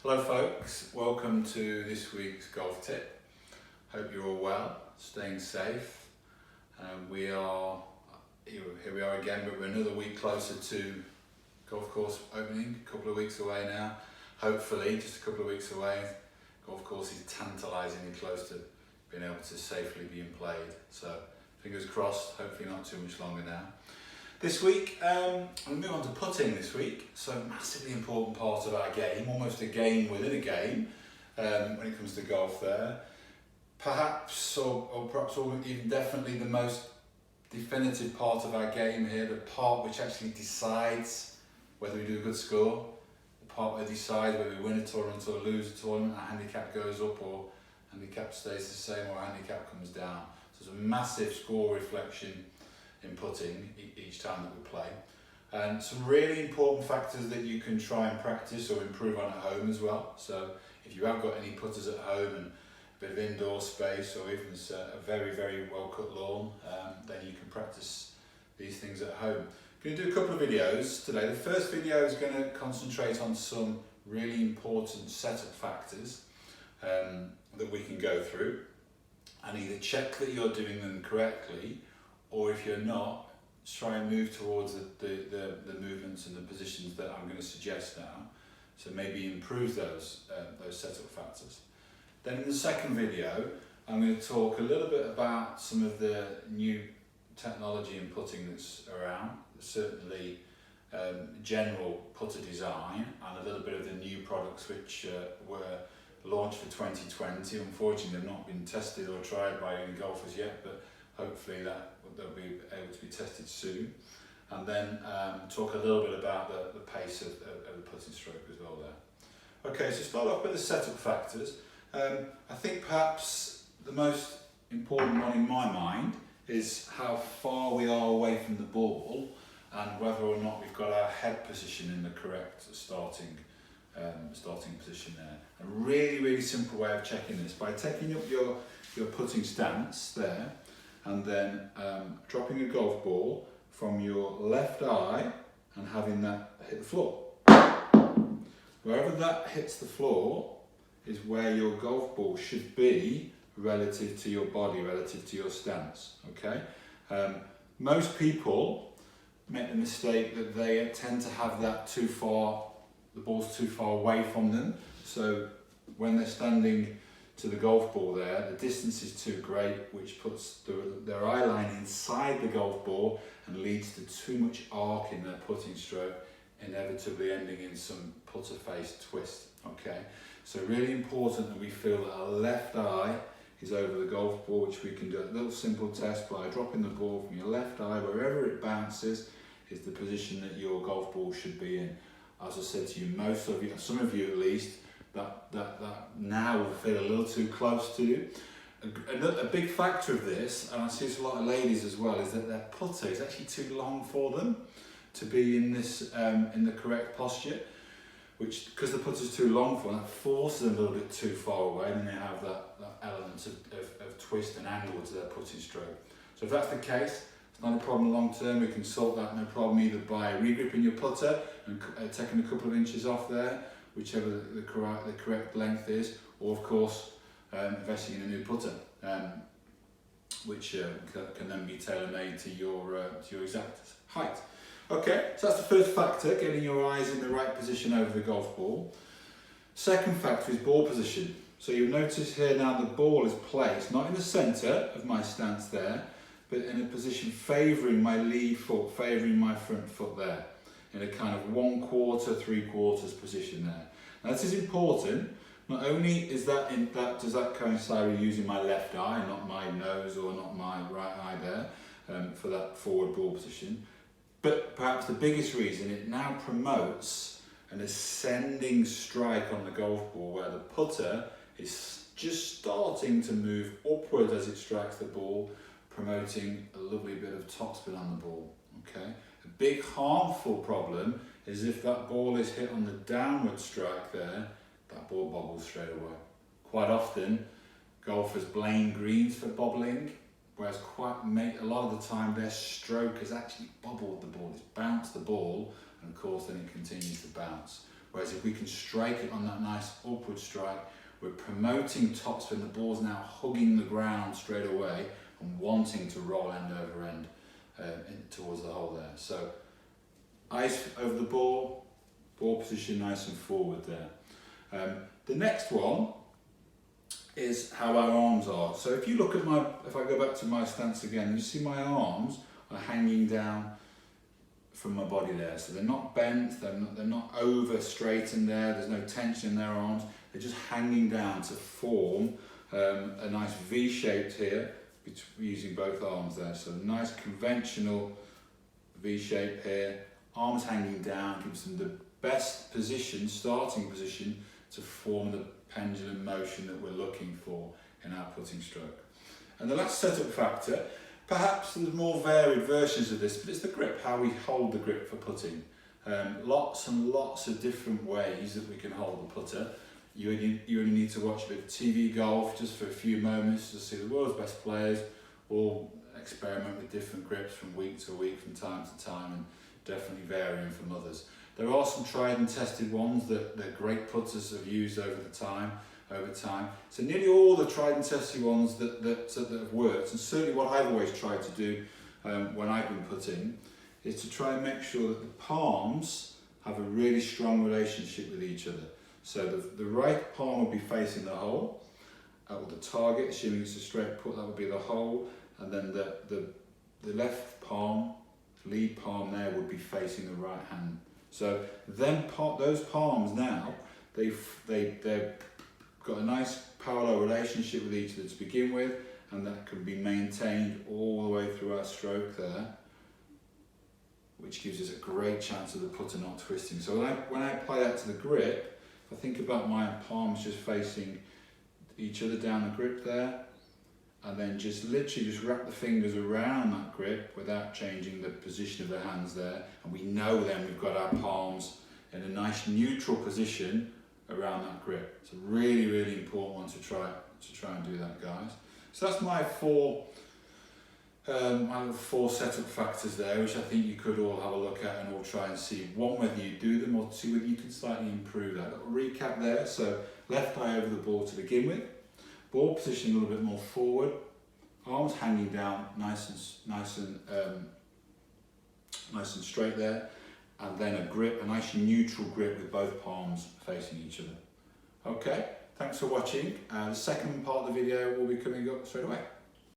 Hello folks, welcome to this week's golf tip. Hope you're all well, staying safe. Here we are again, but we're another week closer to golf course opening, a couple of weeks away now. Hopefully, just a couple of weeks away. Golf course is tantalisingly close to being able to safely be played. So fingers crossed, hopefully not too much longer now. This week, I'm going to move on to putting this week. So massively important part of our game, almost a game within a game when it comes to golf there. Perhaps, or even definitely the most definitive part of our game here, the part which actually decides whether we do a good score, the part where we decide whether we win a tournament or lose a tournament, our handicap goes up or handicap stays the same or our handicap comes down. So it's a massive score reflection in putting each time that we play. And some really important factors that you can try and practice or improve on at home as well. So if you have got any putters at home and a bit of indoor space or even a very, very well cut lawn, then you can practice these things at home. I'm going to do a couple of videos today. The first video is going to concentrate on some really important setup factors that we can go through and either check that you're doing them correctly, or if you're not, try and move towards the movements and the positions that I'm going to suggest now. So maybe improve those setup factors. Then in the second video, I'm going to talk a little bit about some of the new technology in putting that's around, certainly general putter design and a little bit of the new products which were launched for 2020. Unfortunately, they've not been tested or tried by any golfers yet, but hopefully they'll be able to be tested soon. And then talk a little bit about the pace of the putting stroke as well there. Okay, so start off with the setup factors. I think perhaps the most important one in my mind is how far we are away from the ball and whether or not we've got our head position in the correct starting position there. A really, really simple way of checking this, by taking up your putting stance there and then dropping a golf ball from your left eye and having that hit the floor. Wherever that hits the floor is where your golf ball should be relative to your body, relative to your stance, okay? Most people make the mistake that they tend to have that too far, the ball's too far away from them, so when they're standing to the golf ball there, the distance is too great, which puts their eye line inside the golf ball and leads to too much arc in their putting stroke, inevitably ending in some putter face twist, okay? So really important that we feel that our left eye is over the golf ball, which we can do a little simple test by dropping the ball from your left eye, wherever it bounces is the position that your golf ball should be in. As I said to you, most of you, some of you at least, that now will feel a little too close to you. A big factor of this, and I see this a lot of ladies as well, is that their putter is actually too long for them to be in this in the correct posture, which, because the putter's too long for them, that forces them a little bit too far away, and they have that element of twist and angle to their putting stroke. So if that's the case, it's not a problem long term. We can sort that, no problem, either by regripping your putter and taking a couple of inches off there, whichever the correct length is, or of course investing in a new putter, which can then be tailor-made to your exact height. Okay, so that's the first factor, getting your eyes in the right position over the golf ball. Second factor is ball position. So you'll notice here now the ball is placed, not in the centre of my stance there, but in a position favouring my lead foot, favouring my front foot there, in a kind of 1/4, 3/4 position there. Now this is important. Not only does that coincide with using my left eye, not my nose or not my right eye there, for that forward ball position, but perhaps the biggest reason, it now promotes an ascending strike on the golf ball where the putter is just starting to move upward as it strikes the ball, promoting a lovely bit of topspin on the ball, okay? A big harmful problem is if that ball is hit on the downward strike there, that ball bobbles straight away. Quite often, golfers blame greens for bobbling, whereas a lot of the time their stroke has actually bobbled the ball, it's bounced the ball, and of course then it continues to bounce. Whereas if we can strike it on that nice upward strike, we're promoting topspin. The ball's now hugging the ground straight away and wanting to roll end over end towards the hole there. So eyes over the ball position nice and forward there. The next one is how our arms are. So if you look at if I go back to my stance again, you see my arms are hanging down from my body there. So they're not bent, they're not over straightened there, there's no tension in their arms, they're just hanging down to form a nice V shape here, using both arms there. So nice conventional V shape here, arms hanging down, gives them the best position, starting position, to form the pendulum motion that we're looking for in our putting stroke. And the last setup factor, perhaps there's more varied versions of this, but it's the grip, how we hold the grip for putting. Lots and lots of different ways that we can hold the putter. You only need to watch a bit of TV golf just for a few moments to see the world's best players all experiment with different grips from week to week, from time to time, and definitely varying from others. There are some tried and tested ones that the great putters have used over time. So nearly all the tried and tested ones that have worked, and certainly what I've always tried to do when I've been putting, is to try and make sure that the palms have a really strong relationship with each other. So the right palm would be facing the hole, or the target, assuming it's a straight put, that would be the hole, and then the left palm, lead palm there, would be facing the right hand. So then those palms now, they've got a nice parallel relationship with each other to begin with, and that can be maintained all the way through our stroke there, which gives us a great chance of the putter not twisting. So when I apply that to the grip, if I think about my palms just facing each other down the grip there, and then just literally just wrap the fingers around that grip without changing the position of the hands there, and we know then we've got our palms in a nice neutral position around that grip. It's a really, really important one to try and do that, guys. So that's my four setup factors there, which I think you could all have a look at and all try and see, one, whether you do them, or see whether you can slightly improve that. A little recap there. So left eye over the ball to begin with, ball position a little bit more forward, arms hanging down nice and straight there, and then a nice neutral grip with both palms facing each other. Okay, thanks for watching. The second part of the video will be coming up straight away.